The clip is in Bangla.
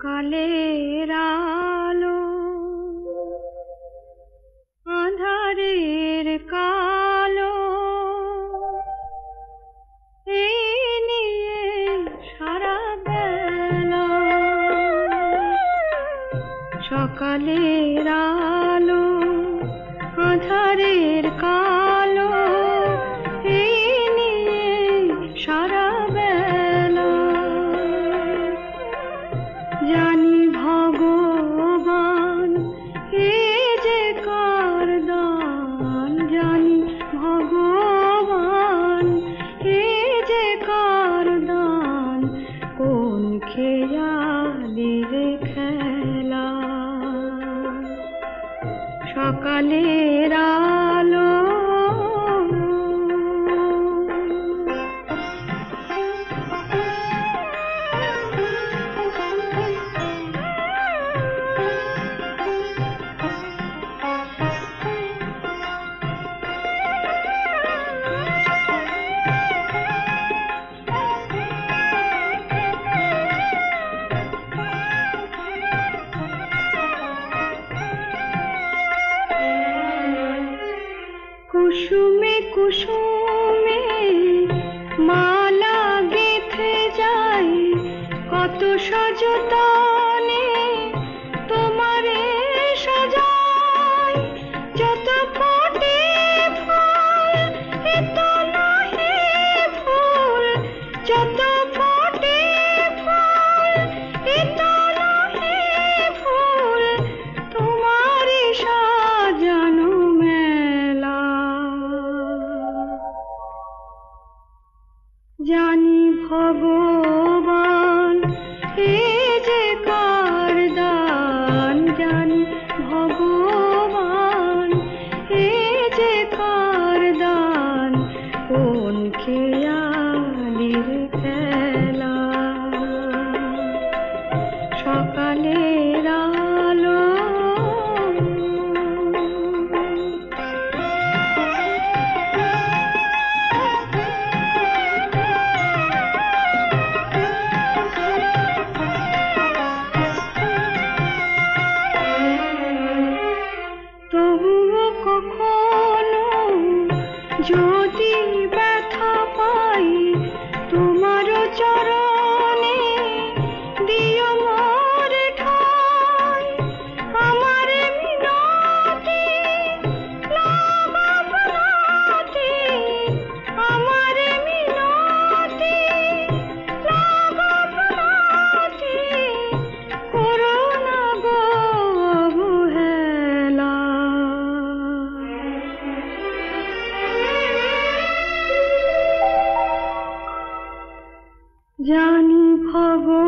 সকালের আলো আঁধারের কালো এই নিয়ে সারা বেলা। সকালের আলো আঁধারের কালো এই নিয়ে সারা বেলা। জানি ভগবান এ যে কার দান, জানি ভগবান এ যে কার দান, কোন খেয়ালির খেলা। সকালের আলো কুসুমে কুসুমে মালা গেঁথে যাই, কত সযতনে তোমারে সাজাই। যত ফোটে ফুল এত নহে ফুল, যত ফোটে ফুল এত নহে ফুল, তোমারে সাজানো মেলা। জানি ভগবান এ যে কার দান, জানি ভগবান এ যে কার দান, কোন খেয়ালির খেলা। সকালের আলো তবুও কখনো যদি ব্যথা পাই, তোমার চরণে দিও মোর ঠাই। আমার মিনতি লাগবনাতি, আমার মিনতি লাগবনাতি, করো না গো অবহেলা। জানি ভগবান